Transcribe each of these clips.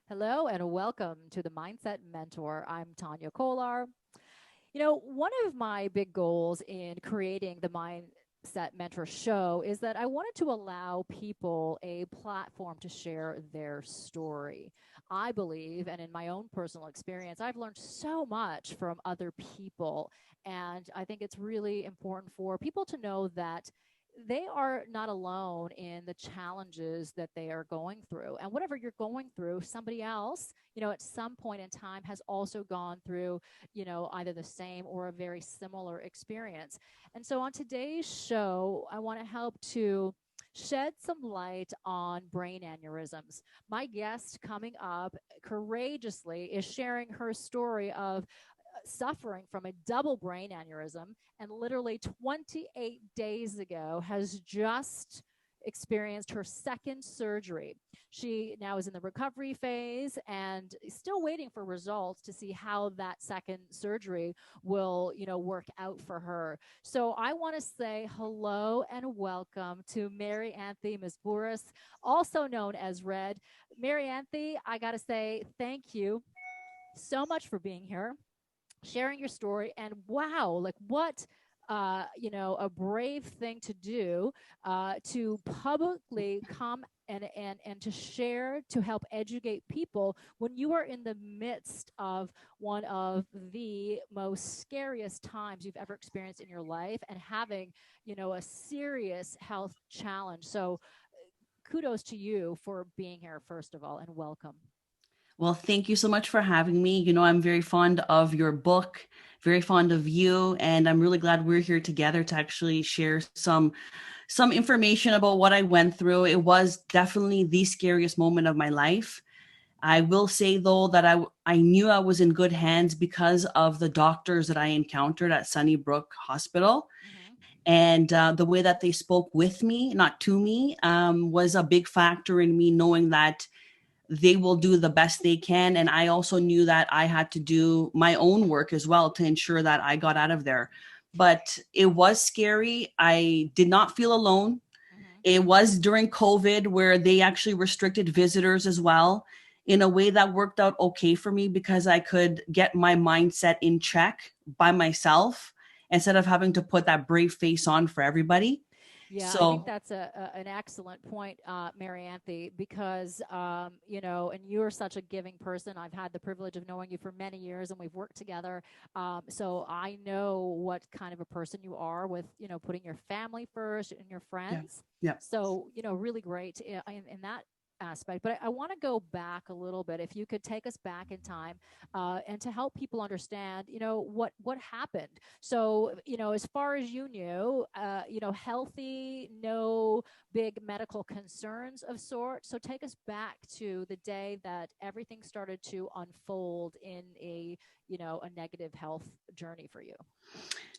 Hello and welcome to the Mindset Mentor. I'm Tania Kolar. One of my big goals in creating the Mindset Mentor show is that I wanted to allow people a platform to share their story. I believe, and in my own personal experience, I've learned so much from other people. And I think it's really important for people to know that they are not alone in the challenges that they are going through. And whatever you're going through, somebody else, at some point in time has also gone through, either the same or a very similar experience. And so on today's show, I want to help to shed some light on brain aneurysms. My guest coming up courageously is sharing her story of suffering from a double brain aneurysm and literally 28 days ago has just experienced her second surgery. She now is in the recovery phase and still waiting for results to see how that second surgery will, work out for her. So I want to say hello and welcome to Marianthe Mesbouris, also known as Red. Marianthe, I got to say thank you so much for being here, sharing your story, and wow, like what a brave thing to do, to publicly come and to share, to help educate people when you are in the midst of one of the most scariest times you've ever experienced in your life and having, a serious health challenge. So kudos to you for being here, first of all, and welcome. Well, thank you so much for having me. I'm very fond of your book, very fond of you, and I'm really glad we're here together to actually share some information about what I went through. It was definitely the scariest moment of my life. I will say though that I knew I was in good hands because of the doctors that I encountered at Sunnybrook Hospital. Mm-hmm. And the way that they spoke with me, not to me, was a big factor in me knowing that they will do the best they can. And I also knew that I had to do my own work as well to ensure that I got out of there. But it was scary. I did not feel alone. Mm-hmm. It was during COVID where they actually restricted visitors as well, in a way that worked out okay for me because I could get my mindset in check by myself instead of having to put that brave face on for everybody. Yeah, I think So that's an excellent point, Marianthe, because and you're such a giving person. I've had the privilege of knowing you for many years, and we've worked together. So I know what kind of a person you are with putting your family first and your yeah, friends. yeah. So really great in that aspect. But I want to go back a little bit. If you could take us back in time, and to help people understand, what happened. So, as far as you knew, healthy, no big medical concerns of sort. So take us back to the day that everything started to unfold in a negative health journey for you.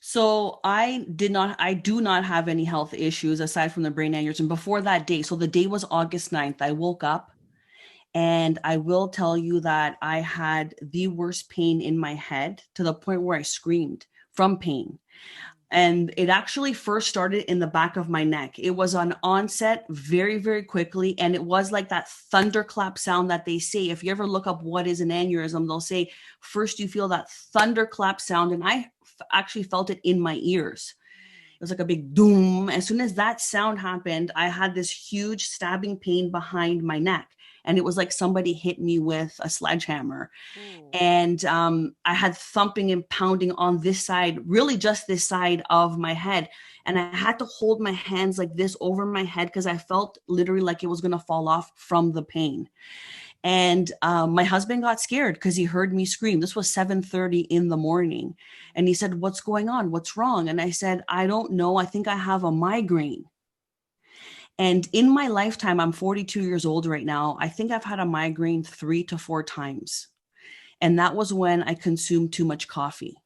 So I do not have any health issues aside from the brain aneurysm before that day. So the day was August 9th. I woke up and I will tell you that I had the worst pain in my head to the point where I screamed from pain. And it actually first started in the back of my neck. It was on onset very, very quickly. And it was like that thunderclap sound that they say. If you ever look up what is an aneurysm, they'll say, first you feel that thunderclap sound. And I actually felt it in my ears. It was like a big doom. As soon as that sound happened, I had this huge stabbing pain behind my neck. And it was like somebody hit me with a sledgehammer. Ooh. And I had thumping and pounding on this side, really just this side of my head. And I had to hold my hands like this over my head because I felt literally like it was going to fall off from the pain. And my husband got scared because he heard me scream. This was 7:30 in the morning. And he said, "What's going on? What's wrong?" And I said, "I don't know. I think I have a migraine." And in my lifetime, I'm 42 years old right now. I think I've had a migraine 3 to 4 times. And that was when I consumed too much coffee,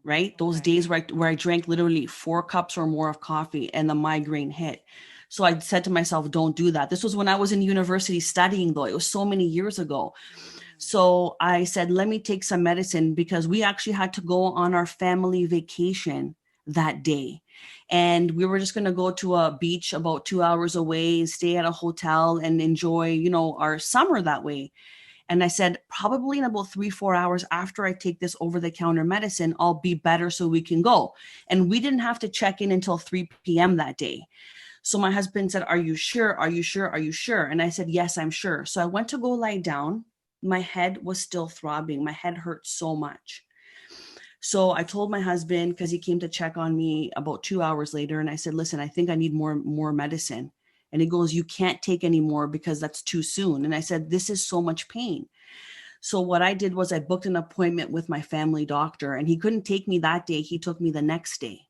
right? Those Okay. days where I drank literally 4 cups or more of coffee and the migraine hit. So I said to myself, don't do that. This was when I was in university studying, though. It was so many years ago. Mm. So I said, let me take some medicine because we actually had to go on our family vacation that day. And we were just going to go to a beach about 2 hours away and stay at a hotel and enjoy, our summer that way. And I said, probably in about 3-4 hours after I take this over-the-counter medicine, I'll be better so we can go. And we didn't have to check in until 3 p.m. that day. So my husband said, are you sure? Are you sure? Are you sure? And I said, yes, I'm sure. So I went to go lie down. My head was still throbbing. My head hurt so much. So I told my husband, because he came to check on me about 2 hours later, and I said, listen, I think I need more medicine. And he goes, you can't take any more because that's too soon. And I said, this is so much pain. So what I did was I booked an appointment with my family doctor, and he couldn't take me that day. He took me the next day.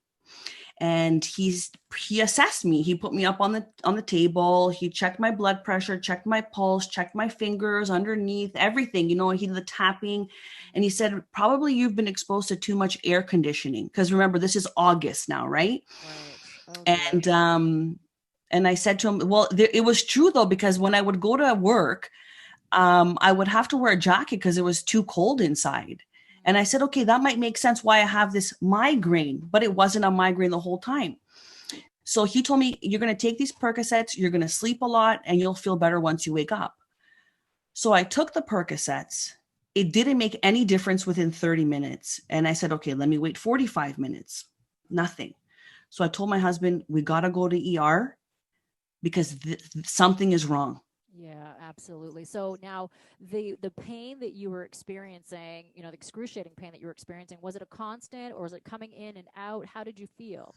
And he assessed me. He put me up on the table. He checked my blood pressure, checked my pulse, checked my fingers underneath, everything, and he did the tapping. And he said, probably you've been exposed to too much air conditioning. Because remember, this is August now, right? Right. Oh, and I said to him, well, it was true though, because when I would go to work, I would have to wear a jacket because it was too cold inside. And I said, okay, that might make sense why I have this migraine, but it wasn't a migraine the whole time. So he told me, you're going to take these Percocets, you're going to sleep a lot, and you'll feel better once you wake up. So I took the Percocets. It didn't make any difference within 30 minutes. And I said, okay, let me wait 45 minutes. Nothing. So I told my husband, we got to go to ER because something is wrong. Yeah, absolutely. So now the pain that you were experiencing, the excruciating pain that you were experiencing, was it a constant or was it coming in and out? How did you feel?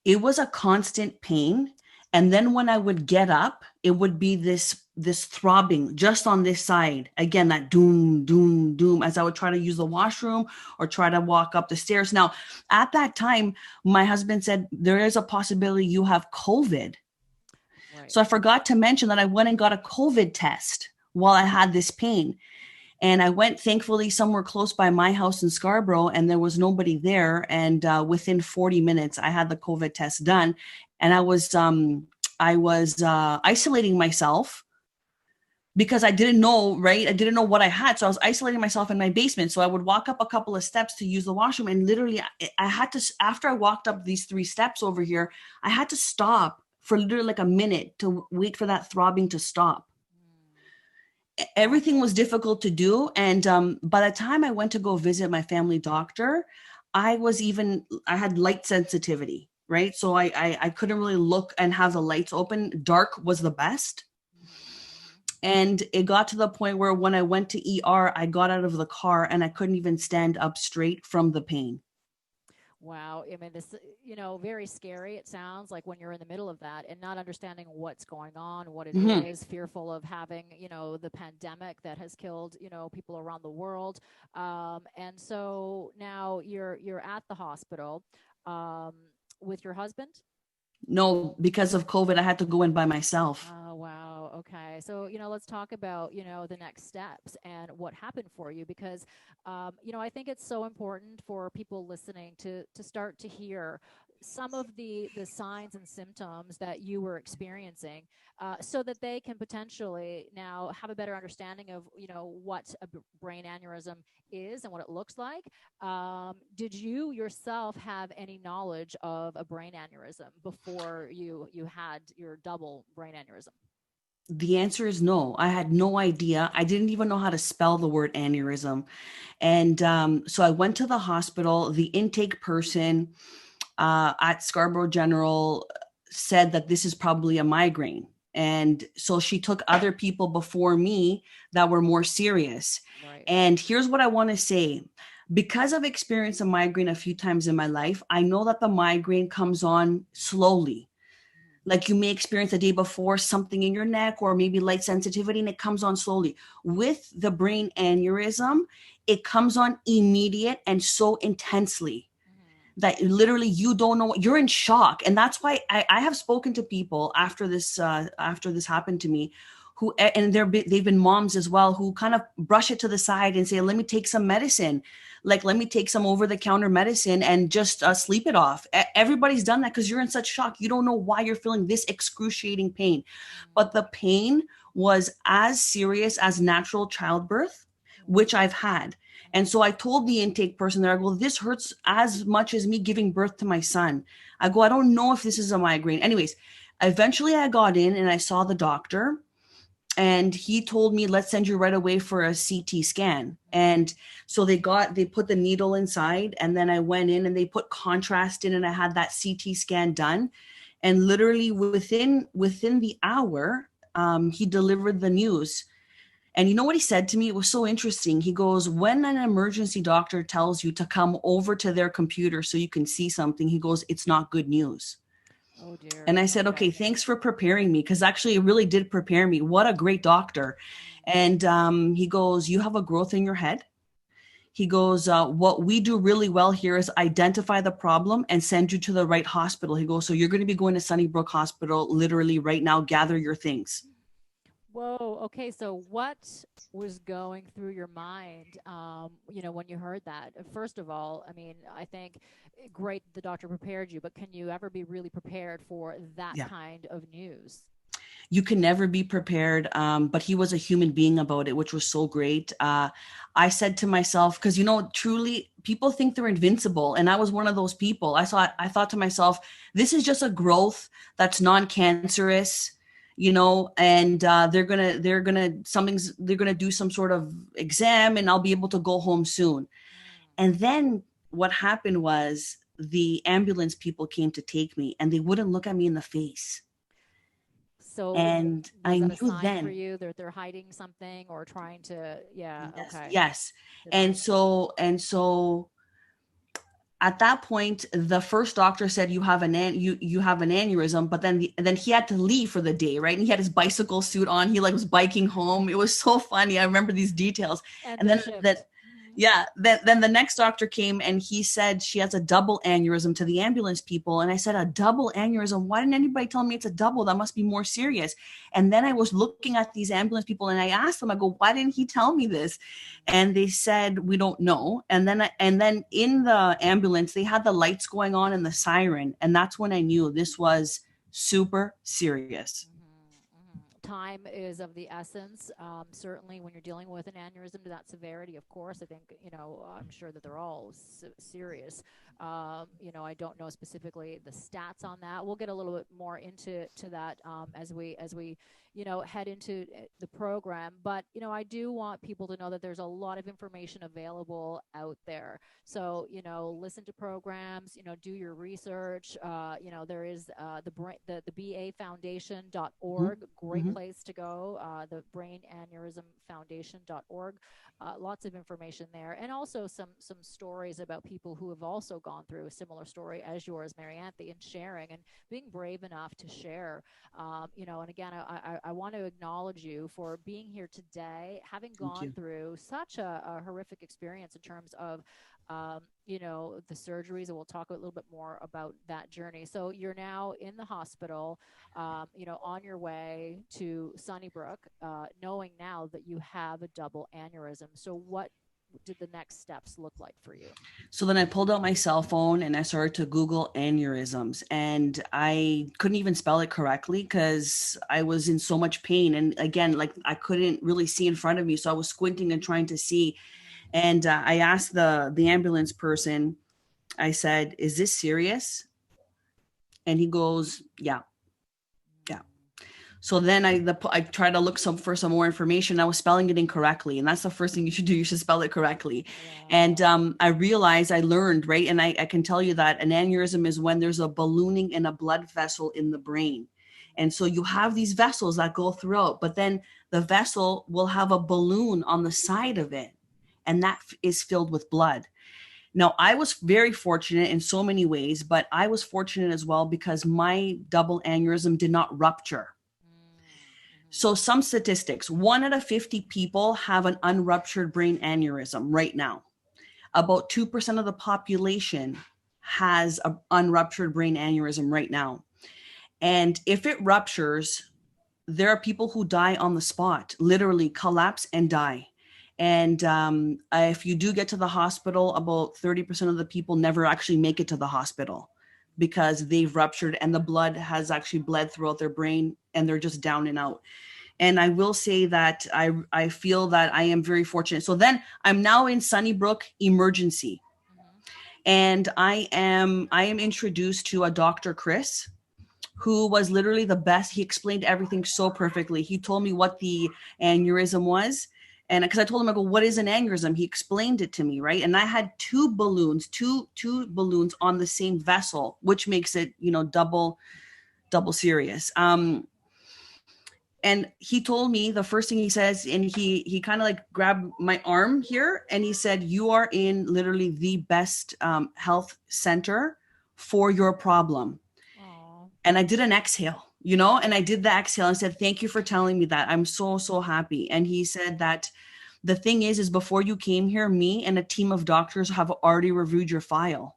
It was a constant pain. And then when I would get up, it would be this throbbing just on this side. Again, that doom, doom, doom, as I would try to use the washroom or try to walk up the stairs. Now, at that time, my husband said, there is a possibility you have COVID. Right. So I forgot to mention that I went and got a COVID test while I had this pain. And I went, thankfully, somewhere close by my house in Scarborough, and there was nobody there. And within 40 minutes, I had the COVID test done. And I was isolating myself because I didn't know, right? I didn't know what I had. So I was isolating myself in my basement. So I would walk up a couple of steps to use the washroom. And literally, I had to, after I walked up these 3 steps over here, I had to stop for literally like a minute to wait for that throbbing to stop. Everything was difficult to do. And by the time I went to go visit my family doctor, I had light sensitivity, right? So I couldn't really look and have the lights open. Dark was the best. And it got to the point where when I went to ER, I got out of the car and I couldn't even stand up straight from the pain. Wow. I mean, this, very scary. It sounds like when you're in the middle of that and not understanding what's going on, what it is, fearful of having, the pandemic that has killed, people around the world. And so now you're at the hospital with your husband? No, because of COVID, I had to go in by myself. Oh, wow. Okay. So, let's talk about, the next steps and what happened for you, because, I think it's so important for people listening to start to hear some of the signs and symptoms that you were experiencing, so that they can potentially now have a better understanding of, what a brain aneurysm is and what it looks like. Did you yourself have any knowledge of a brain aneurysm before you had your double brain aneurysm? The answer is no. I had no idea. I didn't even know how to spell the word aneurysm. And so I went to the hospital. The intake person at Scarborough General said that this is probably a migraine. And so she took other people before me that were more serious. Right. And here's what I want to say. Because I've experienced a migraine a few times in my life, I know that the migraine comes on slowly. Like you may experience the day before something in your neck or maybe light sensitivity, and it comes on slowly. With the brain aneurysm, it comes on immediate and so intensely that literally you don't know, you're in shock. And that's why I have spoken to people after this happened to me, who, and they've been moms as well, who kind of brush it to the side and say, let me take some medicine. Like, let me take some over-the-counter medicine and just sleep it off. Everybody's done that because you're in such shock. You don't know why you're feeling this excruciating pain. But the pain was as serious as natural childbirth, which I've had. And so I told the intake person there, I go, this hurts as much as me giving birth to my son. I go, I don't know if this is a migraine. Anyways, eventually I got in and I saw the doctor. And he told me, let's send you right away for a CT scan. And so they put the needle inside, and then I went in and they put contrast in, and I had that CT scan done. And literally within the hour, he delivered the news. And you know what he said to me? It was so interesting. He goes, when an emergency doctor tells you to come over to their computer so you can see something, he goes, it's not good news. Oh dear. And I said, okay, thanks for preparing me, because actually it really did prepare me. What a great doctor. And he goes, you have a growth in your head. He goes, what we do really well here is identify the problem and send you to the right hospital. He goes, so you're going to be going to Sunnybrook Hospital literally right now. Gather your things. Whoa. Okay. So what was going through your mind, when you heard that? First of all, I mean, I think great the doctor prepared you, but can you ever be really prepared for that Yeah. kind of news? You can never be prepared. But he was a human being about it, which was so great. I said to myself, because, truly people think they're invincible. And I was one of those people. I thought to myself, this is just a growth that's non-cancerous, and they're going to do some sort of exam and I'll be able to go home soon. And then what happened was the ambulance people came to take me, and they wouldn't look at me in the face. So And was I that a knew sign for then, you that they're hiding something or trying to, yeah, yes, okay. yes. Deny. And so at that point, the first doctor said you have you have an aneurysm, but then he had to leave for the day, right? And he had his bicycle suit on. He was biking home. It was so funny. I remember these details. And And the then shift. that Yeah, then the next doctor came and he said she has a double aneurysm to the ambulance people. And I said, a double aneurysm? Why didn't anybody tell me it's a double? That must be more serious. And then I was looking at these ambulance people and I asked them, I go, why didn't he tell me this? And they said, we don't know. And then in the ambulance, they had the lights going on and the siren. And that's when I knew this was super serious. Time is of the essence. Certainly, when you're dealing with an aneurysm to that severity, of course, I think, I'm sure that they're all serious. I don't know specifically the stats on that. We'll get a little bit more into that as we head into the program. But I do want people to know that there's a lot of information available out there. So listen to programs. Do your research. There is the BA Foundation.org. Great Mm-hmm. place to go. The Brain Aneurysm Foundation.org. Lots of information there, and also some stories about people who have also gone through a similar story as yours, Marianthe, and sharing and being brave enough to share. And again, I want to acknowledge you for being here today, having Thank gone you. through such a horrific experience in terms of the surgeries, and we'll talk a little bit more about that journey. So you're now in the hospital, on your way to Sunnybrook, knowing now that you have a double aneurysm. So what did the next steps look like for you? So then I pulled out my cell phone and I started to Google aneurysms, and I couldn't even spell it correctly because I was in so much pain. And again, like I couldn't really see in front of me. So I was squinting and trying to see. And I asked the ambulance person, I said, is this serious? And he goes, yeah, yeah. So then I tried to look for some more information. I was spelling it incorrectly. And that's the first thing you should do. You should spell it correctly. Yeah. And I learned, right? And I can tell you that an aneurysm is when there's a ballooning in a blood vessel in the brain. And so you have these vessels that go throughout, but then the vessel will have a balloon on the side of it. And that is filled with blood. Now, I was very fortunate in so many ways, but I was fortunate as well because my double aneurysm did not rupture. So some statistics, 1 out of 50 people have an unruptured brain aneurysm right now. About 2% of the population has an unruptured brain aneurysm right now. And if it ruptures, there are people who die on the spot, literally collapse and die. And if you do get to the hospital, about 30% of the people never actually make it to the hospital because they've ruptured and the blood has actually bled throughout their brain and they're just down and out. And I will say that I feel that I am very fortunate. So then I'm now in Sunnybrook emergency. And I am introduced to a Dr. Chris, who was literally the best. He explained everything so perfectly. He told me what the aneurysm was. And because I told him, I go, what is an aneurysm? He explained it to me, right? And I had two balloons on the same vessel, which makes it, double serious. And he told me the first thing he says, and he kind of like grabbed my arm here, and he said, "You are in literally the best health center for your problem." Oh, And I did an exhale, and I did the exhale and said, "Thank you for telling me that. I'm so, so happy." And he said that the thing is before you came here, me and a team of doctors have already reviewed your file.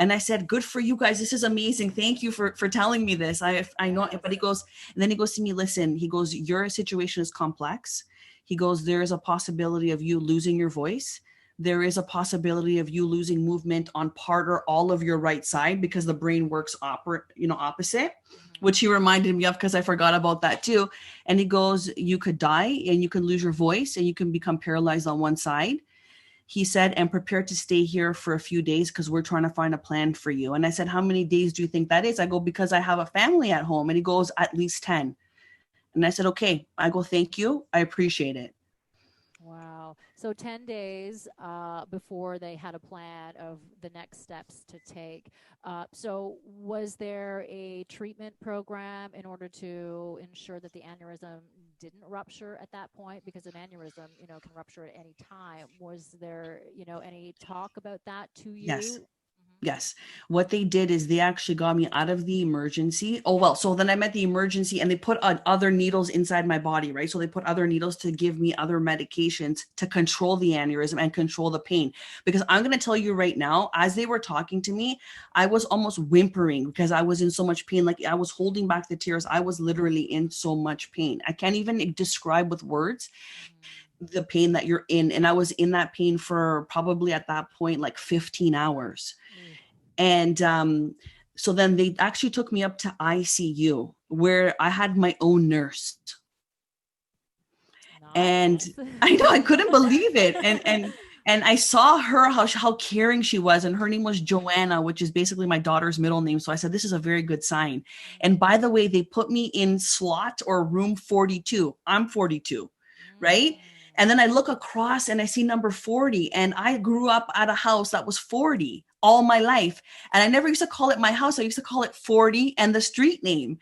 And I said, "Good for you guys. This is amazing. Thank you for telling me this. I know." yes. But he goes, and then he goes to me, "Listen," he goes, "Your situation is complex." He goes, "There is a possibility of you losing your voice. There is a possibility of you losing movement on part or all of your right side because the brain works opposite," which Hmm. he reminded me of because I forgot about that too. And he goes, "You could die and you can lose your voice and you can become paralyzed on one side." He said, "And prepare to stay here for a few days because we're trying to find a plan for you." And I said, "How many days do you think that is?" I go, "Because I have a family at home." And he goes, "At least 10." And I said, "Okay." I go, "Thank you. I appreciate it." Wow. So 10 days before they had a plan of the next steps to take. So was there a treatment program in order to ensure that the aneurysm didn't rupture at that point? Because an aneurysm, can rupture at any time. Was there, any talk about that to Yes. you? Hmm. Yes. What they did is they actually got me out of the emergency. Oh, well, so then I'm at the emergency and they put other needles inside my body, right? So they put other needles to give me other medications to control the aneurysm and control the pain. Because I'm going to tell you right now, as they were talking to me, I was almost whimpering because I was in so much pain. Like I was holding back the tears. I was literally in so much pain. I can't even describe with words Hmm. the pain that you're in. And I was in that pain for probably at that point, like 15 hours. Ooh, And so then they actually took me up to ICU where I had my own nurse. And nice. I know I couldn't believe it. And I saw her how caring she was, and her name was Joanna, which is basically my daughter's middle name. So I said, this is a very good sign. And by the way, they put me in slot or room 42. I'm 42, right? Mm. And then I look across and I see number 40. And I grew up at a house that was 40 all my life. And I never used to call it my house. I used to call it 40 and the street name.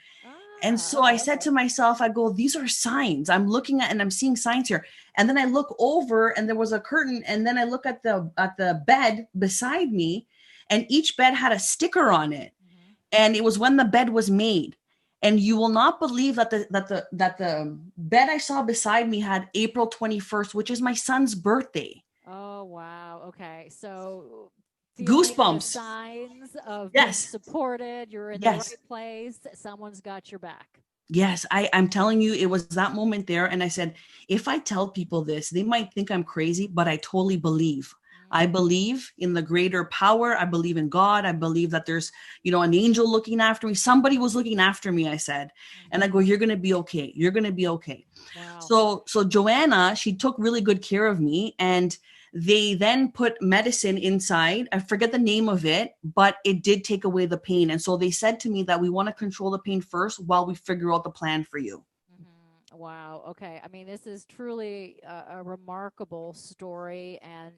And Ah, so I okay. said to myself, I go, these are signs. I'm looking at and I'm seeing signs here. And then I look over and there was a curtain. And then I look at the bed beside me, and each bed had a sticker on it. Hmm. And it was when the bed was made. And you will not believe that the bed I saw beside me had April 21st, which is my son's birthday. Oh, wow. Okay. So feeling the Goosebumps. signs of being Yes. supported, you're in the Yes. right place, someone's got your back. Yes, I'm telling you, it was that moment there. And I said, if I tell people this, they might think I'm crazy, but I totally believe. I Mm. believe in the greater power. I believe in God. I believe that there's, an angel looking after me. Somebody was looking after me, I said. And I Hmm. go, you're going to be okay. You're going to be okay. Wow. So Joanna, she took really good care of me, and they then put medicine inside. I forget the name of it, but it did take away the pain. And so they said to me that we want to control the pain first while we figure out the plan for you. Hmm. Wow. Okay. I mean, this is truly a remarkable story and,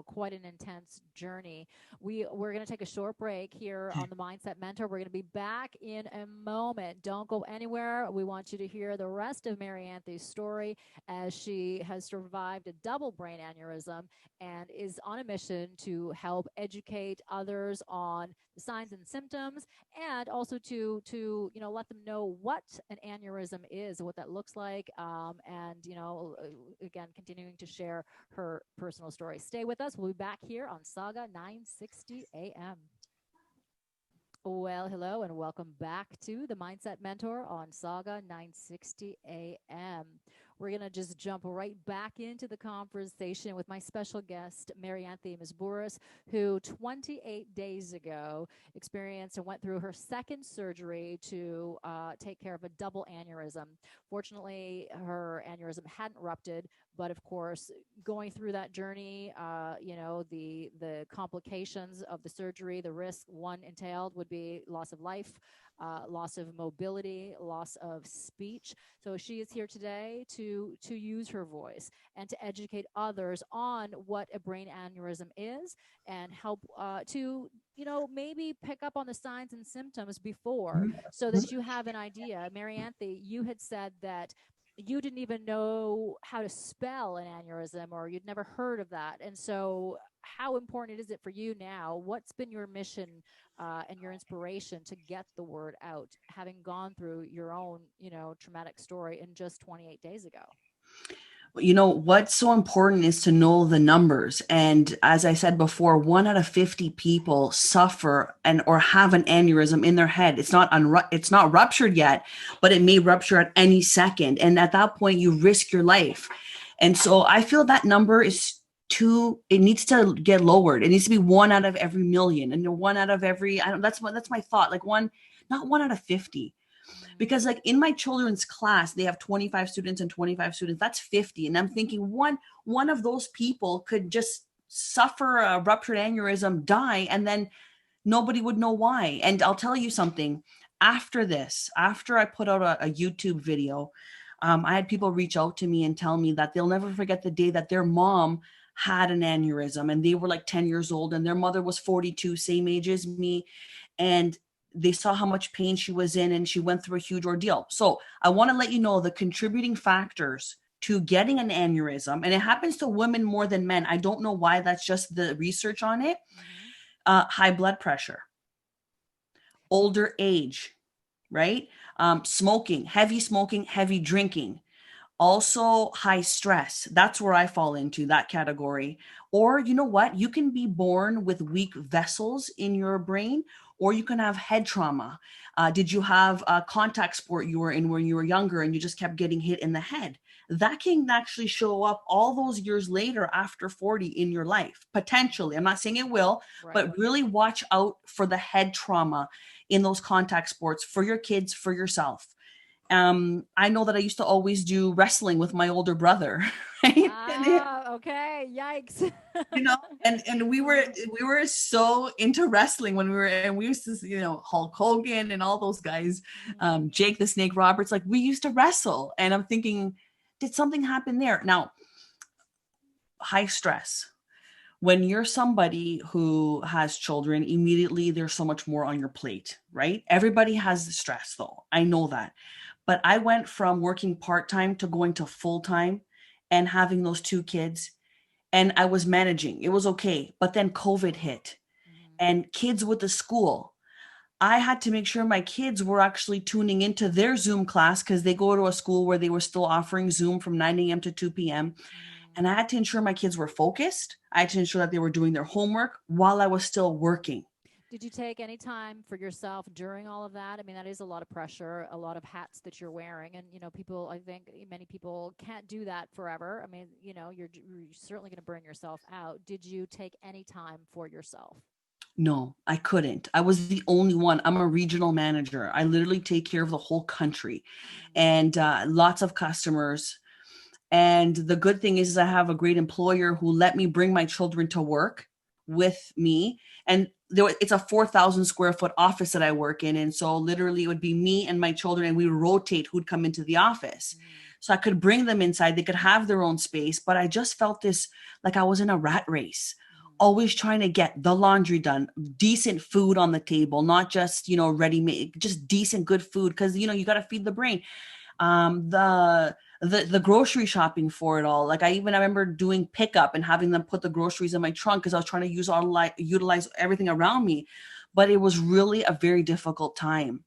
quite an intense journey. We're going to take a short break here on the Mindset Mentor. We're going to be back in a moment. Don't go anywhere. We want you to hear the rest of Marianthe's story as she has survived a double brain aneurysm and is on a mission to help educate others on the signs and symptoms and also to let them know what an aneurysm is, what that looks like, and again continuing to share her personal story. Stay with us. We'll be back here on Sauga 960 AM. Well, hello and welcome back to the Mindset Mentor on Sauga 960 AM. We're going to just jump right back into the conversation with my special guest, Marianthe Mesbouris, who 28 days ago experienced and went through her second surgery to take care of a double aneurysm. Fortunately, her aneurysm hadn't ruptured, But of course, going through that journey, the complications of the surgery, the risk one entailed would be loss of life, loss of mobility, loss of speech. So she is here today to use her voice and to educate others on what a brain aneurysm is, and help to maybe pick up on the signs and symptoms before, so that you have an idea. Marianthe, you had said that you didn't even know how to spell an aneurysm, or you'd never heard of that. And so how important is it for you now? What's been your mission and your inspiration to get the word out, having gone through your own, traumatic story in just 28 days ago? What's so important is to know the numbers. And as I said before, 1 out of 50 people suffer or have an aneurysm in their head. It's not ruptured yet, but it may rupture at any second. And at that point, you risk your life. And so I feel that number is it needs to get lowered. It needs to be 1 out of every 1,000,000, and 1 out of every, that's my thought, like not 1 out of 50. Because like in my children's class, they have 25 students and 25 students. That's 50. And I'm thinking one of those people could just suffer a ruptured aneurysm, die, and then nobody would know why. And I'll tell you something. After I put out a YouTube video, I had people reach out to me and tell me that they'll never forget the day that their mom had an aneurysm, and they were like 10 years old, and their mother was 42, same age as me. And they saw how much pain she was in, and she went through a huge ordeal. So I want to let you know the contributing factors to getting an aneurysm, and it happens to women more than men. I don't know why. That's just the research on it. High blood pressure, older age, right? Smoking, heavy drinking, also high stress. That's where I fall into that category. Or you know what? You can be born with weak vessels in your brain, or you can have head trauma. Did you have a contact sport you were in when you were younger and you just kept getting hit in the head? That can actually show up all those years later after 40 in your life, potentially. I'm not saying it will, right, but really watch out for the head trauma in those contact sports for your kids, for yourself. I know that I used to always do wrestling with my older brother, right? Okay. Yikes. And we were so into wrestling when we used to, Hulk Hogan and all those guys, Jake the Snake Roberts, like we used to wrestle. And I'm thinking, did something happen there? Now, high stress. When you're somebody who has children, immediately there's so much more on your plate, right? Everybody has stress though. I know that. But I went from working part-time to going to full-time and having those 2 kids, and I was managing. It was okay. But then COVID hit, and kids with the school. I had to make sure my kids were actually tuning into their Zoom class, because they go to a school where they were still offering Zoom from 9 a.m. to 2 p.m. And I had to ensure my kids were focused. I had to ensure that they were doing their homework while I was still working. Did you take any time for yourself during all of that? I mean, that is a lot of pressure, a lot of hats that you're wearing. And, I think many people can't do that forever. I mean, you're certainly going to burn yourself out. Did you take any time for yourself? No, I couldn't. I was the only one. I'm a regional manager. I literally take care of the whole country and lots of customers. And the good thing is I have a great employer who let me bring my children to work with me. And it's a 4,000 square foot office that I work in. And so literally it would be me and my children, and we would rotate who'd come into the office. So I could bring them inside. They could have their own space. But I just felt this, like I was in a rat race, always trying to get the laundry done, decent food on the table, not just, ready-made, just decent, good food. Cause you got to feed the brain. The grocery shopping for it all. Like I remember doing pickup and having them put the groceries in my trunk because I was trying to utilize everything around me. But it was really a very difficult time.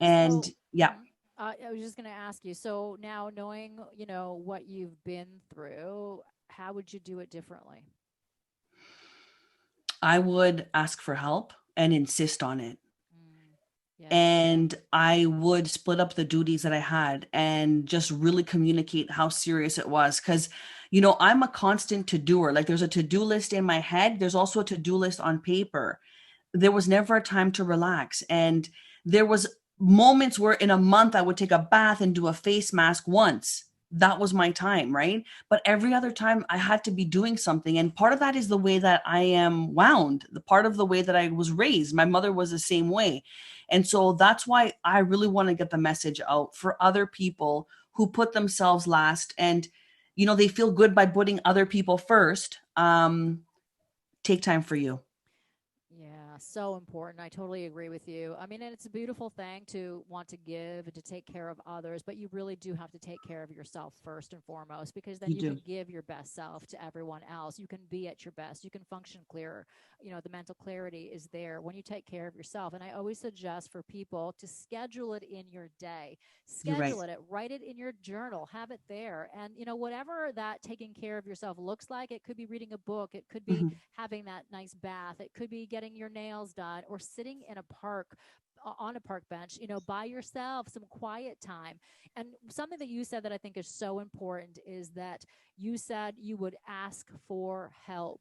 And yeah. I was just going to ask you, so now knowing, what you've been through, how would you do it differently? I would ask for help and insist on it. Yes. And I would split up the duties that I had and just really communicate how serious it was. Because, I'm a constant to-doer. Like there's a to-do list in my head. There's also a to-do list on paper. There was never a time to relax. And there was moments where in a month I would take a bath and do a face mask once. that was my time, right? But every other time I had to be doing something. And part of that is the way that I am wound, the part of the way that I was raised. My mother was the same way. And so that's why I really want to get the message out for other people who put themselves last, and, they feel good by putting other people first. Take time for you. Yeah, so important. I totally agree with you. I mean, and it's a beautiful thing to want to give and to take care of others, but you really do have to take care of yourself first and foremost, because then You you can do. give your best self to everyone else. You can be at your best. You can function clearer. The mental clarity is there when you take care of yourself. And I always suggest for people to schedule it in your day. You're right. Schedule it, write it in your journal, have it there. And, whatever that taking care of yourself looks like, it could be reading a book, it could be Hmm. having that nice bath, it could be getting your nails done, or sitting in a park on a park bench, by yourself, some quiet time. And something that you said that I think is so important is that you said you would ask for help.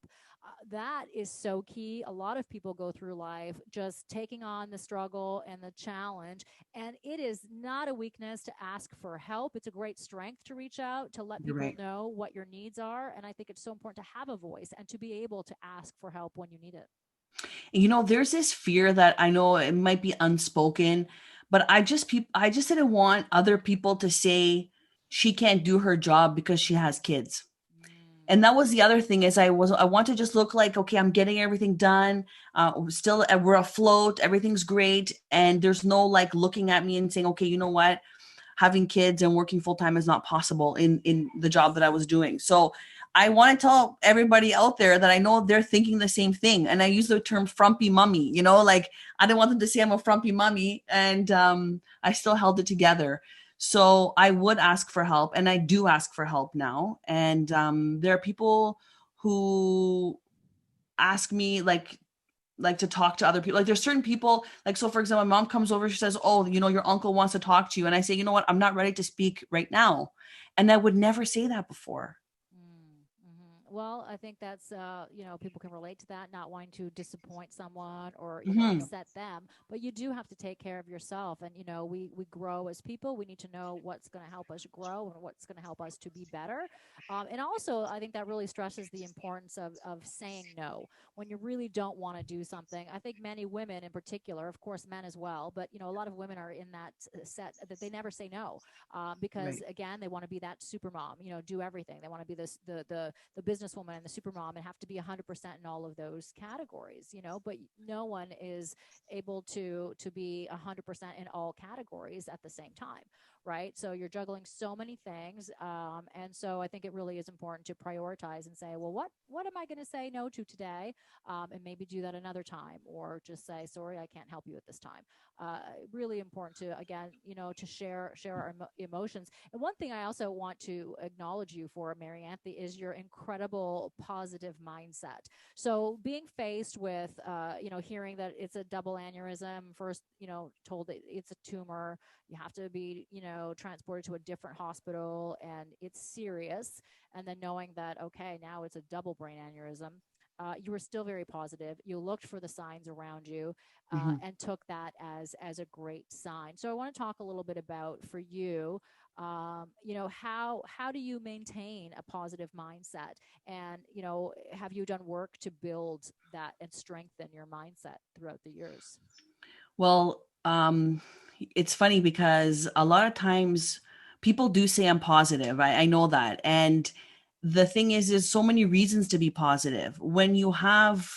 That is so key. A lot of people go through life just taking on the struggle and the challenge, and it is not a weakness to ask for help. It's a great strength to reach out, to let You're people right. know what your needs are. And I think it's so important to have a voice and to be able to ask for help when you need it. There's this fear that I know it might be unspoken, but I just didn't want other people to say she can't do her job because she has kids. Mm, And that was the other thing, is I want to just look like, okay, I'm getting everything done. Still, we're afloat. Everything's great. And there's no like looking at me and saying, okay, you know what? Having kids and working full time is not possible in the job that I was doing. So I want to tell everybody out there that I know they're thinking the same thing. And I use the term frumpy mummy, like I didn't want them to say I'm a frumpy mummy, and I still held it together. So I would ask for help, and I do ask for help now. And there are people who ask me like to talk to other people. Like there's certain people, like, so for example, my mom comes over, she says, oh, your uncle wants to talk to you. And I say, you know what? I'm not ready to speak right now. And I would never say that before. Well, I think that's, people can relate to that, not wanting to disappoint someone or, Hmm. upset them. But you do have to take care of yourself. And, we grow as people. We need to know what's going to help us grow and what's going to help us to be better. And also, I think that really stresses the importance of saying no when you really don't want to do something. I think many women in particular, of course, men as well, but, a lot of women are in that set that they never say no, because Right. again, they want to be that super mom, do everything. They want to be this the businesswoman and the super mom and have to be 100% in all of those categories, but no one is able to be 100% in all categories at the same time, right? So you're juggling so many things, and so I think it really is important to prioritize and say, well, what am I going to say no to today, and maybe do that another time, or just say, sorry, I can't help you at this time. Really important to, again, to share our emotions. And one thing I also want to acknowledge you for, Marianthe, is your incredible positive mindset. So being faced with, hearing that it's a double aneurysm, first, told that it's a tumor, you have to be, transported to a different hospital and it's serious. And then knowing that, okay, now it's a double brain aneurysm. You were still very positive. You looked for the signs around you, Hmm. and took that as a great sign. So I want to talk a little bit about, for you, how do you maintain a positive mindset, and have you done work to build that and strengthen your mindset throughout the years? Well, it's funny because a lot of times people do say I'm positive. I know that. And the thing is, there's so many reasons to be positive. When you have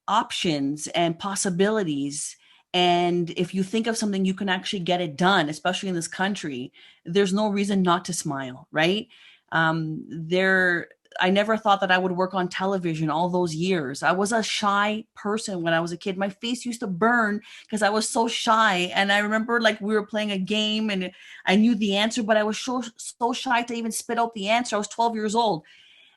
options and possibilities, and if you think of something, you can actually get it done, especially in this country, there's no reason not to smile, right? There, I never thought that I would work on television all those years. I was a shy person when I was a kid. My face used to burn because I was so shy. And I remember like we were playing a game and I knew the answer, but I was so shy to even spit out the answer. I was 12 years old.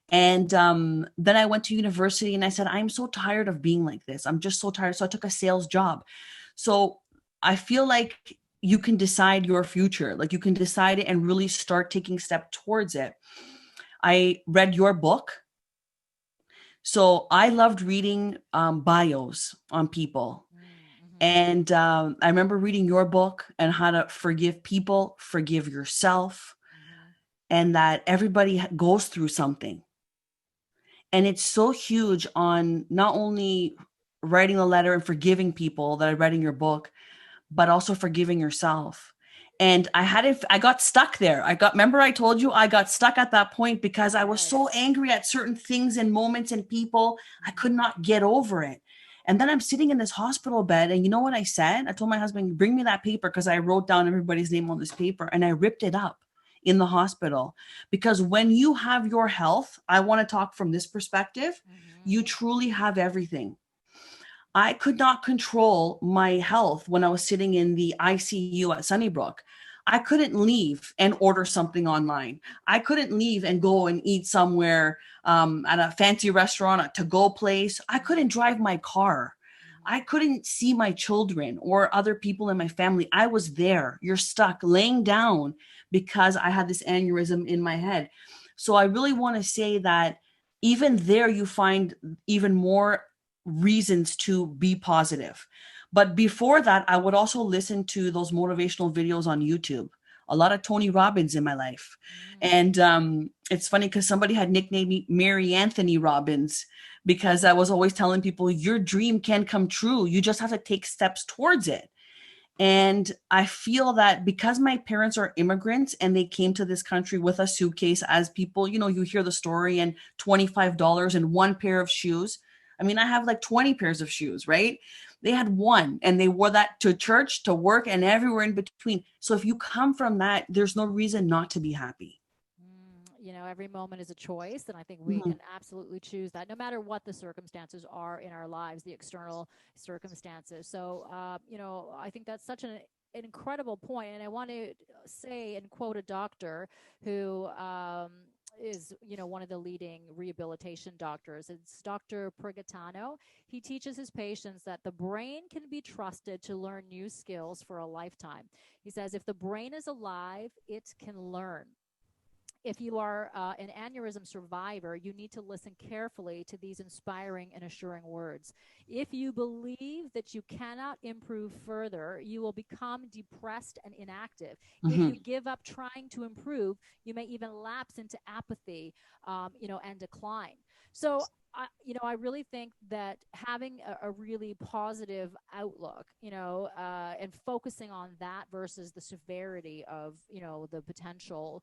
And then I went to university and I said, I'm so tired of being like this. I'm just so tired. So I took a sales job. So I feel like you can decide your future. Like you can decide it and really start taking step towards it. I read your book. So I loved reading bios on people. Mm-hmm. And I remember reading your book and how to forgive people, forgive yourself. Mm-hmm. and that everybody goes through something. And it's so huge on not only writing a letter and forgiving people that I read in your book, but also forgiving yourself. And I got stuck there. Remember I told you I got stuck at that point because I was so Yes. angry at certain things and moments and people. I could Mhm. not get over it. And then I'm sitting in this hospital bed. And you know what I said? I told my husband, bring me that paper, because I wrote down everybody's name on this paper and I ripped it up in the hospital. Because when you have your health, I want to talk from this perspective, you Mhm. truly have everything. I could not control my health when I was sitting in the ICU at Sunnybrook. I couldn't leave and order something online. I couldn't leave and go and eat somewhere at a fancy restaurant, a to-go place. I couldn't Mhm. drive my car. I Mhm. couldn't see my children or other people in my family. I was there. You're stuck laying down because I had this aneurysm in my head. So I really want to say that even there, you find even more reasons to be positive. But before that, I would also listen to those motivational videos on YouTube. A lot of Tony Robbins in my life. Mhm. And it's funny because somebody had nicknamed me Marianthe Robbins, because I was always telling people your dream can come true. You just have to take steps towards it. And I feel that because my parents are immigrants and they came to this country with a suitcase, as people, you hear the story, and $25 and one pair of shoes. I mean, I have like 20 pairs of shoes, right? They had one and they wore that to church, to work, and everywhere in between. So if you come from that, there's no reason not to be happy. Every moment is a choice, and I think we Mhm. can absolutely choose that, no matter what the circumstances are in our lives, the external circumstances. So, I think that's such an incredible point, and I want to say and quote a doctor who is one of the leading rehabilitation doctors. It's Dr. Prigatano. He teaches his patients that the brain can be trusted to learn new skills for a lifetime. He says if the brain is alive, it can learn. If you are an aneurysm survivor, you need to listen carefully to these inspiring and assuring words. If you believe that you cannot improve further, you will become depressed and inactive. If you Mhm. give up trying to improve, you may even lapse into apathy, and decline. So, I really think that having a really positive outlook, and focusing on that versus the severity of, the potential,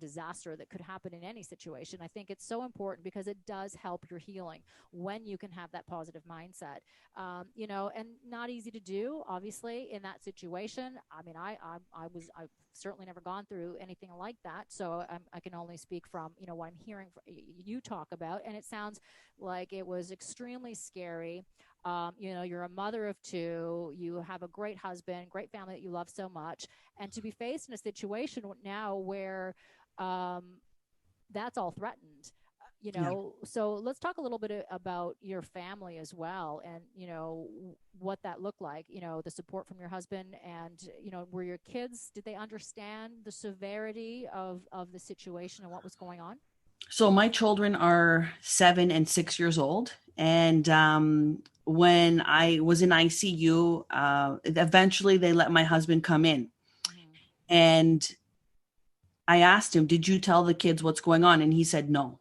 disaster that could happen in any situation. I think it's so important because it does help your healing when you can have that positive mindset. And not easy to do, obviously, in that situation. I mean, I've certainly never gone through anything like that, so I can only speak from what I'm hearing you talk about, and it sounds like it was extremely scary. You're a mother of two, you have a great husband, great family that you love so much, and to be faced in a situation now where um, that's all threatened. Yeah. So let's talk a little bit about your family as well, and what that looked like. The support from your husband, and were your kids, did they understand the severity of the situation and what was going on? So my children are 7 and 6 years old, and when I was in ICU, eventually they let my husband come in, Mm-hmm. and I asked him, "Did you tell the kids what's going on?" And he said no.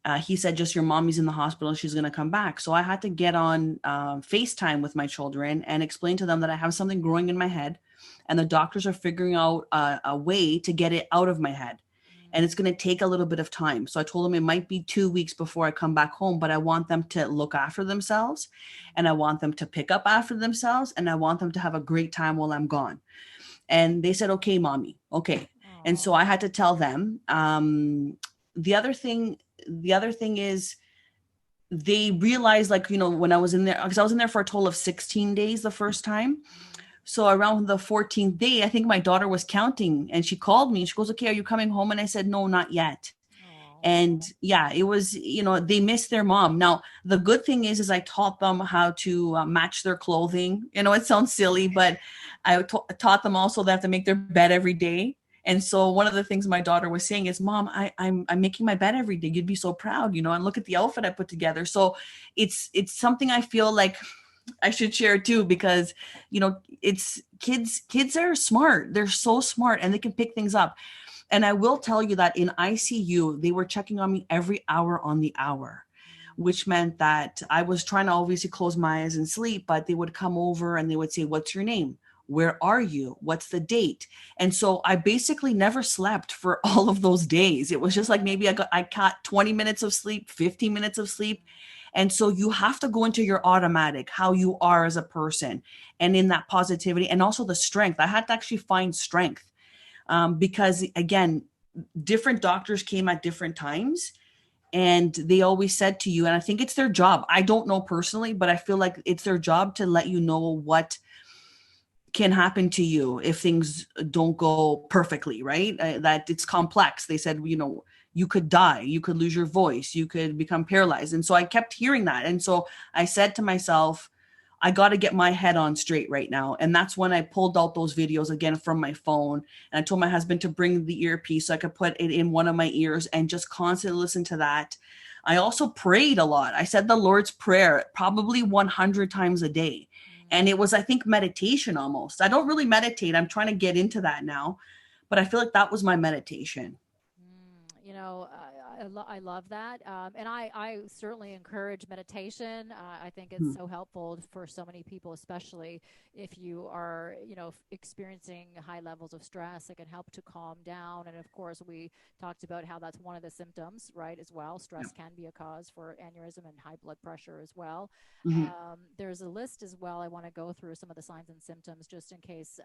Mm-hmm. He said, "Just your mommy's in the hospital. She's going to come back." So I had to get on FaceTime with my children and explain to them that I have something growing in my head, and the doctors are figuring out a way to get it out of my head. And it's Mm-hmm. going to take a little bit of time. So I told them it might be 2 weeks before I come back home, but I want them to look after themselves, and I want them to pick up after themselves, and I want them to have a great time while I'm gone. And they said, "Okay, mommy, okay." And so Oh. I had to tell them. The other thing, the other thing is, they realized, like, when I was in there, because I was in there for a total of 16 days the first time. Mm-hmm. So around the 14th day, I think my daughter was counting, and she called me. She goes, "Okay, are you coming home?" And I said, "No, not yet." Oh. And yeah, it was, they missed their mom. Now the good thing is I taught them how to match their clothing. It sounds silly, but I taught them also they have to make their bed every day. And so one of the things my daughter was saying is, "Mom, I'm making my bed every day. You'd be so proud, and look at the outfit I put together." So it's something I feel like I should share too, because it's kids are smart. They're so smart, and they can pick things up. And I will tell you that in ICU, they were checking on me every hour on the hour, which meant that I was trying to obviously close my eyes and sleep, but they would come over and they would say, "What's your name? Where are you? What's the date?" And so I basically never slept for all of those days. It was just like maybe I caught 20 minutes of sleep, 15 minutes of sleep. And so you have to go into your automatic, how you are as a person, and in that positivity and also the strength. I had to actually find strength because, again, different doctors came at different times and they always said to you, and I think it's their job. I don't know personally, but I feel like it's their job to let you know what can happen to you if things don't go perfectly, right? That it's complex. They said, you could die, you could lose your voice, you could become paralyzed. And so I kept hearing that. And so I said to myself, I got to get my head on straight right now. And that's when I pulled out those videos again from my phone. And I told my husband to bring the earpiece so I could put it in one of my ears and just constantly listen to that. I also prayed a lot. I said the Lord's Prayer probably 100 times a day. And it was, I think, meditation almost. I don't really meditate. I'm trying to get into that now. But I feel like that was my meditation. I love that. And I certainly encourage meditation. I think it's Mhm. so helpful for so many people, especially if you are, experiencing high levels of stress. It can help to calm down. And of course, we talked about how that's one of the symptoms, right, as well. Yeah. Stress can be a cause for aneurysm and high blood pressure as well. Mhm. There's a list as well. I want to go through some of the signs and symptoms just in case,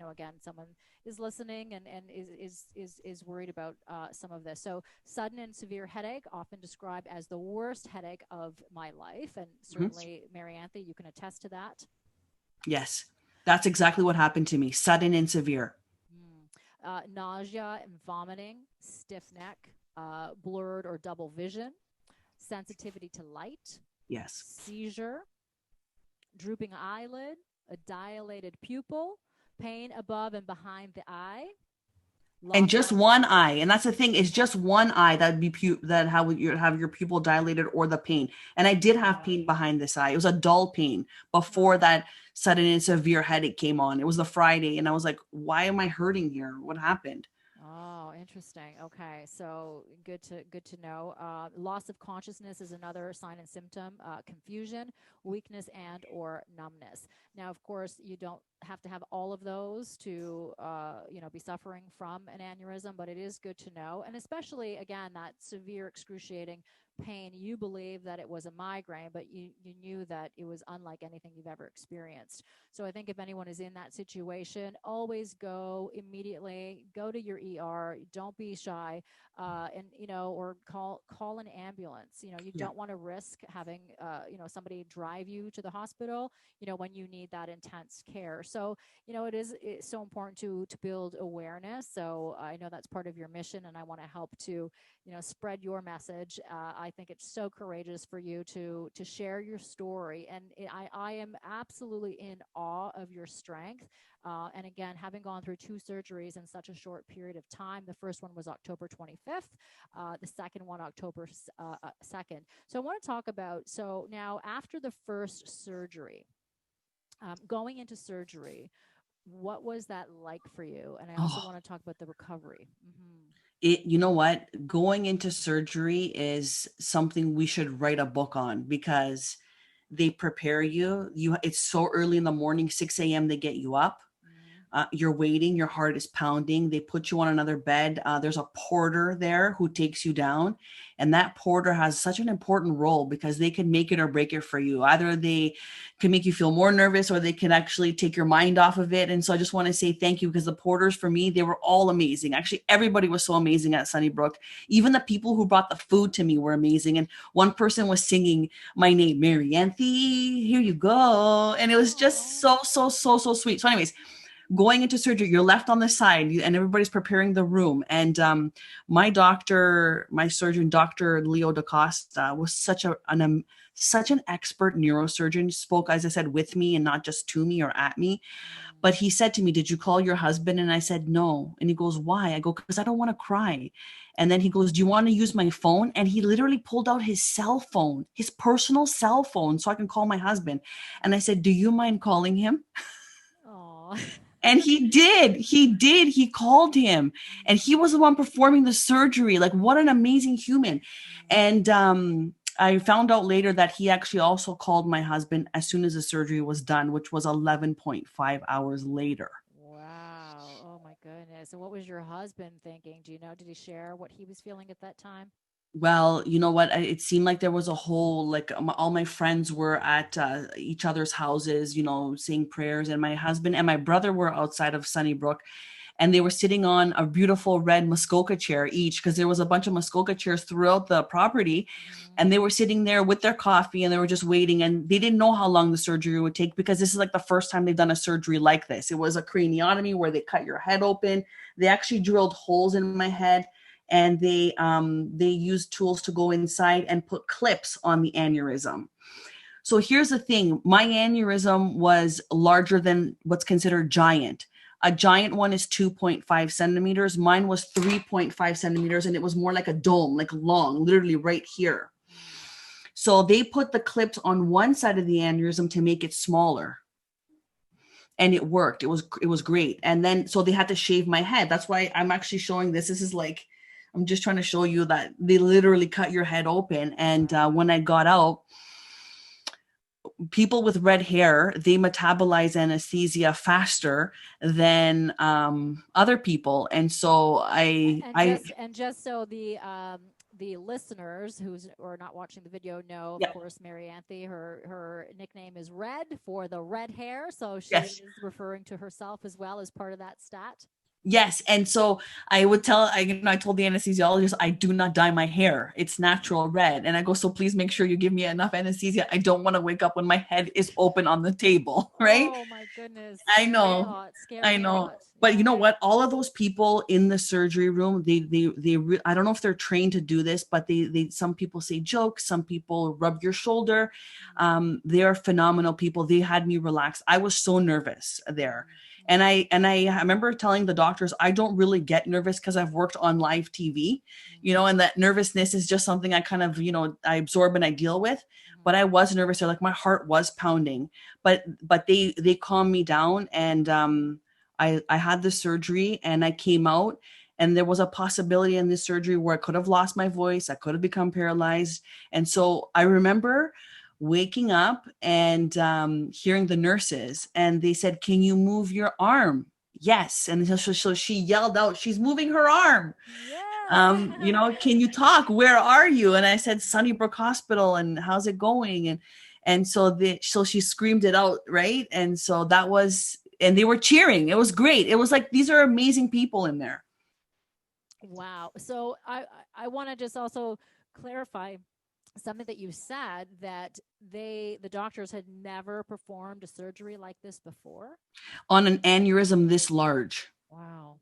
again, someone is listening and is worried about some of this. So sudden and severe headache, often described as the worst headache of my life, and Mhm. certainly Marianthe, you can attest to that. Yes. That's exactly what happened to me. Sudden and severe. Nausea and vomiting, stiff neck, blurred or double vision, sensitivity to light, Yes. seizure, drooping eyelid, a dilated pupil, pain above and behind the eye, And loss of just one eye, and that's the thing, is just one eye that'd be that how would you have your pupil dilated or the pain. And I did have oh, pain behind this eye. It was a dull pain before oh. that sudden and severe headache came on. It was the Friday, and I was like, why am I hurting here? What happened? Oh, interesting. Okay, so good to know. Loss of consciousness is another sign and symptom. Confusion, weakness, and or numbness. Now, of course, you don't have to have all of those to be suffering from an aneurysm, but it is good to know, and especially again that severe, excruciating pain. You believe that it was a migraine, but you knew that it was unlike anything you've ever experienced. So I think if anyone is in that situation, always go immediately, go to your ER. Don't be shy, and or call an ambulance. You Yeah. don't want to risk having somebody drive you to the hospital. When you need that intense care. So it's so important to build awareness. So I know that's part of your mission, and I want to help to spread your message. I think it's so courageous for you to share your story, and I am absolutely in awe of your strength. And again, having gone through two surgeries in such a short period of time, the first one was October 25th, the second one October 2nd. So I want to talk about, so now after the first surgery, going into surgery, what was that like for you? And I also Oh, want to talk about the recovery. you know what? Going into surgery is something we should write a book on because they prepare you. It's so early in the morning, 6 a.m. they get you up. Mm-hmm. You're waiting, your heart is pounding. They put you on another bed. There's a porter there who takes you down. And that porter has such an important role because they can make it or break it for you. Either they can make you feel more nervous or they can actually take your mind off of it. And so I just want to say thank you because the porters for me, they were all amazing. Actually, everybody was so amazing at Sunnybrook. Even the people who brought the food to me were amazing. And one person was singing my name, Marianthe, here you go. And it was just Oh. so, so, so, so sweet. So anyways, going into surgery, you're left on the side and everybody's preparing the room. And my doctor, my surgeon, Dr. Leo DaCosta, was such an expert neurosurgeon, spoke, as I said, with me and not just to me or at me. Mm. But he said to me, "Did you call your husband?" And I said, "No." And he goes, "Why?" I go, "Because I don't want to cry." And then he goes, "Do you want to use my phone?" And he literally pulled out his cell phone, his personal cell phone, so I can call my husband. And I said, "Do you mind calling him?" Oh. And he called him, and he was the one performing the surgery. Like, what an amazing human. And I found out later that he actually also called my husband as soon as the surgery was done, which was 11.5 hours later. Wow. Oh my goodness. And what was your husband thinking? Do you know? Did he share what he was feeling at that time? Well, you know what? It seemed like there was a whole, like, all my friends were at each other's houses, saying prayers. And my husband and my brother were outside of Sunnybrook, and they were sitting on a beautiful red Muskoka chair each, because there was a bunch of Muskoka chairs throughout the property. And they were sitting there with their coffee, and they were just waiting, and they didn't know how long the surgery would take, because this is like the first time they've done a surgery like this. It was a craniotomy where they cut your head open. They actually drilled holes in my head, and they used tools to go inside and put clips on the aneurysm. So here's the thing. My aneurysm was larger than what's considered giant. A giant one is 2.5 centimeters. Mine was 3.5 centimeters, and it was more like a dome, like long, literally right here. So they put the clips on one side of the aneurysm to make it smaller. And it worked. It was great. And then, so they had to shave my head. That's why I'm actually showing this. This is like, I'm just trying to show you that they literally cut your head open. And when I got out, people with red hair, they metabolize anesthesia faster than other people. And so and just so the listeners who are not watching the video know, of yeah, course, Marianthe, her nickname is Red for the red hair. So she yes. is referring to herself as well as part of that stat. Yes. And so I would I told the anesthesiologist, I do not dye my hair. It's natural red. And I go, so please make sure you give me enough anesthesia. I don't want to wake up when my head is open on the table. Right. Oh my goodness. I Scary know. thought. I Scary know. thought. But Yeah. you know what? All of those people in the surgery room, I don't know if they're trained to do this, but some people say jokes, some people rub your shoulder. They are phenomenal people. They had me relax. I was so nervous there. And I remember telling the doctors, I don't really get nervous because I've worked on live TV, and that nervousness is just something I kind of, I absorb and I deal with. But I was nervous. Like, my heart was pounding, but they calmed me down. And I had the surgery, and I came out, and there was a possibility in this surgery where I could have lost my voice. I could have become paralyzed. And so I remember waking up and hearing the nurses, and they said, can you move your arm? Yes. And so she yelled out, she's moving her arm. Yeah. Can you talk? Where are you? And I said, Sunnybrook Hospital. And how's it going? And so she screamed it out. Right. And so and they were cheering. It was great. It was like, these are amazing people in there. Wow. So I want to just also clarify something that you said, that the doctors had never performed a surgery like this before. On an aneurysm this large. Wow.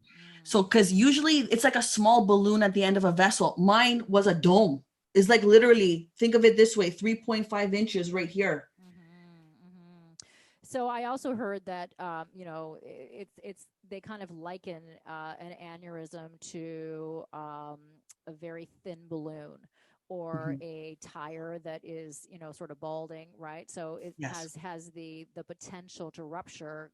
So, because usually it's like a small balloon at the end of a vessel. Mine was a dome. It's like, literally, think of it this way, 3.5 inches right here. So I also heard that it's they kind of liken an aneurysm to a very thin balloon, or Mhm. a tire that is sort of balding, right? So it Yes. has the potential to rupture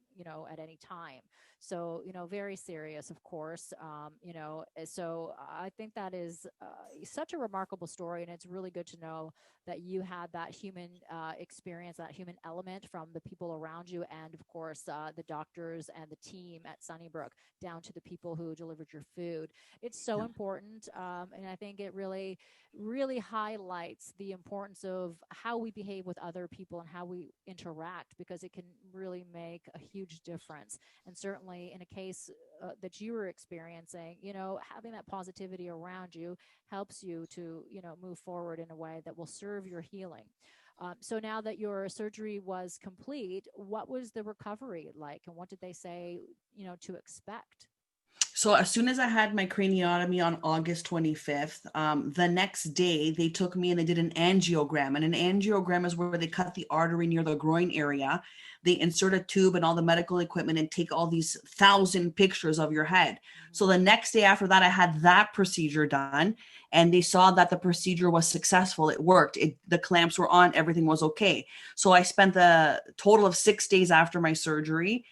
at any time. So very serious, of course. So I think that is such a remarkable story, and it's really good to know that you had that human experience, that human element from the people around you, and of course the doctors and the team at Sunnybrook, down to the people who delivered your food. It's so Yeah. important, and I think it really highlights the importance of how we behave with other people and how we interact, because it can really make a huge difference. And certainly in a case that you were experiencing, having that positivity around you helps you to move forward in a way that will serve your healing. So now that your surgery was complete, what was the recovery like, and what did they say to expect? So as soon as I had my craniotomy on August 25th, the next day they took me and they did an angiogram. And an angiogram is where they cut the artery near the groin area. They insert a tube and all the medical equipment and take all these 1,000 pictures of your head. So the next day after that, I had that procedure done, and they saw that the procedure was successful. It worked. The clamps were on. Everything was okay. So I spent the total of 6 days after my surgery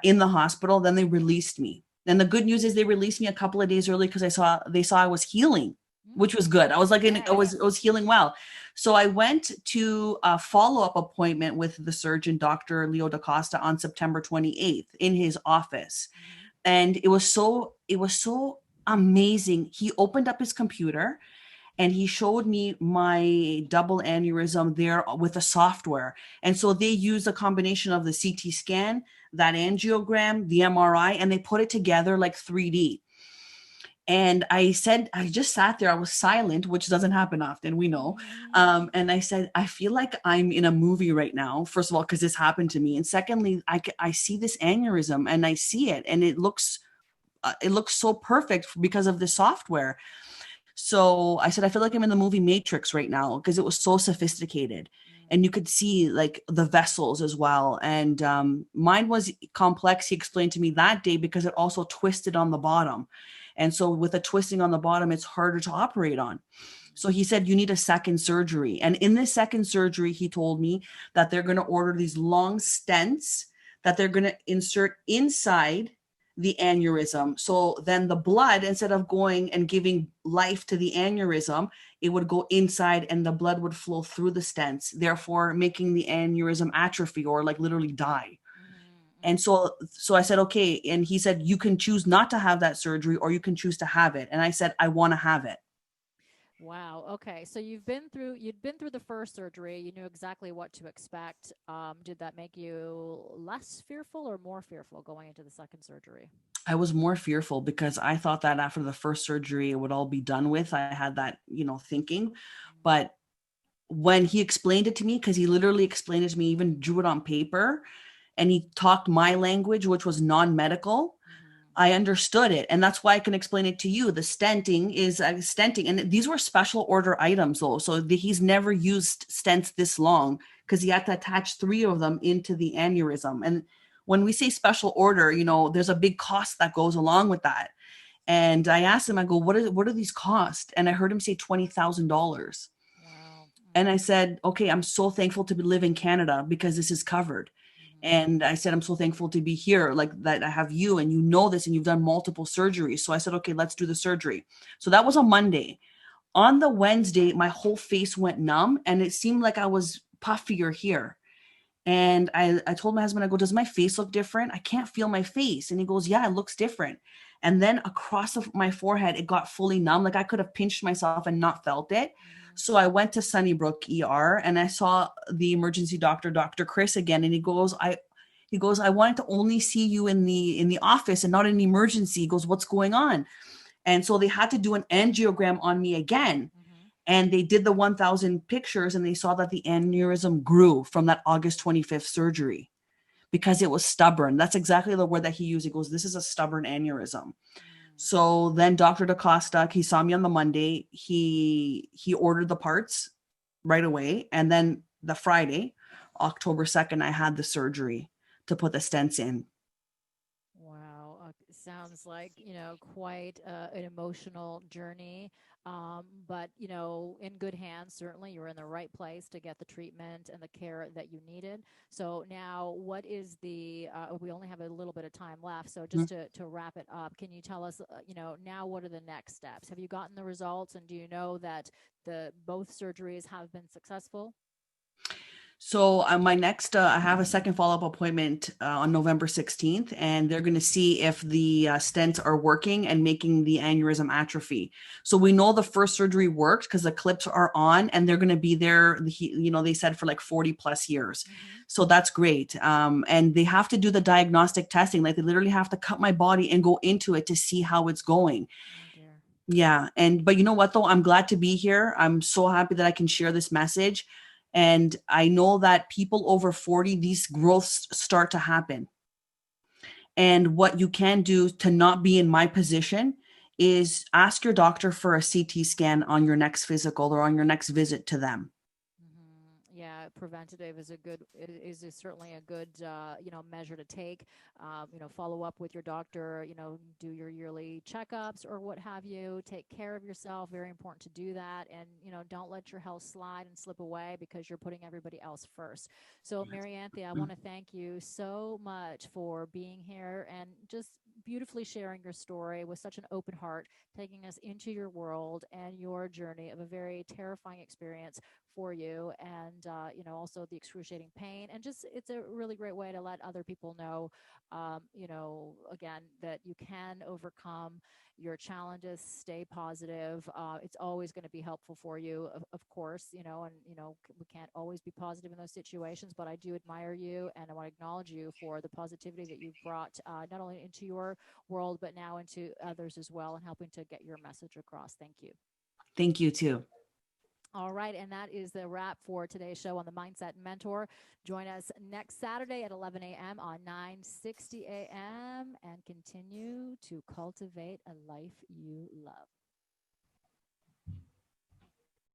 in the hospital. Then they released me. And the good news is they released me a couple of days early because they saw I was healing, which was good. I was like, I was healing well. So I went to a follow-up appointment with the surgeon, Dr. Leo DaCosta, on September 28th in his office. And it was so amazing. He opened up his computer and he showed me my double aneurysm there with the software. And so they use a combination of the CT scan, that angiogram, the MRI, and they put it together like 3D. And I said, I just sat there, I was silent, which doesn't happen often, we know. And I said, I feel like I'm in a movie right now, first of all, because this happened to me. And secondly, I see this aneurysm and I see it, and it looks so perfect because of the software. So I said, I feel like I'm in the movie Matrix right now because it was so sophisticated. And you could see like the vessels as well. And mine was complex, he explained to me that day, because it also twisted on the bottom. And so with a twisting on the bottom, it's harder to operate on. So he said, you need a second surgery. And in this second surgery, he told me that they're going to order these long stents that they're going to insert inside the aneurysm. So then the blood, instead of going and giving life to the aneurysm, it would go inside and the blood would flow through the stents, therefore making the aneurysm atrophy or like literally die. And so I said, okay. And he said, you can choose not to have that surgery or you can choose to have it. And I said, I want to have it. Wow. Okay. So you'd been through the first surgery. You knew exactly what to expect. Did that make you less fearful or more fearful going into the second surgery? I was more fearful because I thought that after the first surgery, it would all be done with. I had that, thinking. But when he explained it to me, because he literally explained it to me, even drew it on paper, and he talked my language, which was non-medical, I understood it. And that's why I can explain it to you. The stenting is stenting. And these were special order items though. So he's never used stents this long because he had to attach 3 of them into the aneurysm. And when we say special order, there's a big cost that goes along with that. And I asked him, I go, what do these cost? And I heard him say $20,000. Wow. And I said, okay, I'm so thankful to live in Canada because this is covered. And I said, I'm so thankful to be here, like that I have you and you know this and you've done multiple surgeries. So I said, okay, let's do the surgery. So that was a Monday. On the Wednesday, my whole face went numb and it seemed like I was puffier here. And I told my husband, I go, does my face look different? I can't feel my face. And he goes, yeah, it looks different. And then across my forehead, it got fully numb. Like I could have pinched myself and not felt it. So I went to Sunnybrook ER and I saw the emergency doctor, Dr. Chris again. And he goes, I wanted to only see you in the office and not in the emergency. He goes, what's going on? And so they had to do an angiogram on me again. And they did the 1,000 pictures and they saw that the aneurysm grew from that August 25th surgery because it was stubborn. That's exactly the word that he used. He goes, this is a stubborn aneurysm. So then Dr. DaCosta, he saw me on the Monday. He ordered the parts right away. And then the Friday, October 2nd, I had the surgery to put the stents in. Wow. Sounds like, quite an emotional journey. But, in good hands, certainly you were in the right place to get the treatment and the care that you needed. So now what is we only have a little bit of time left. So just to wrap it up, can you tell us, now what are the next steps? Have you gotten the results and do you know that both surgeries have been successful? So my next, I have a second follow-up appointment on November 16th, and they're going to see if the stents are working and making the aneurysm atrophy. So we know the first surgery worked because the clips are on and they're going to be there, they said for like 40 plus years. So that's great. And they have to do the diagnostic testing. Like they literally have to cut my body and go into it to see how it's going. Yeah. But you know what though? I'm glad to be here. I'm so happy that I can share this message. And I know that people over 40, these growths start to happen. And what you can do to not be in my position is ask your doctor for a CT scan on your next physical or on your next visit to them. Yeah, preventative is certainly a good measure to take. Follow up with your doctor. Do your yearly checkups or what have you. Take care of yourself. Very important to do that, and don't let your health slide and slip away because you're putting everybody else first. So, Marianthe, I want to thank you so much for being here and just beautifully sharing your story with such an open heart, taking us into your world and your journey of a very terrifying experience for you, and also the excruciating pain, and just it's a really great way to let other people know, again, that you can overcome your challenges, stay positive. It's always going to be helpful for you, of course, and we can't always be positive in those situations, but I do admire you, and I want to acknowledge you for the positivity that you've brought, not only into your world but now into others as well, and helping to get your message across. Thank you. Thank you too. All right, and that is the wrap for today's show on the Mindset Mentor. Join us next Saturday at 11 a.m. on 960 a.m. and continue to cultivate a life you love.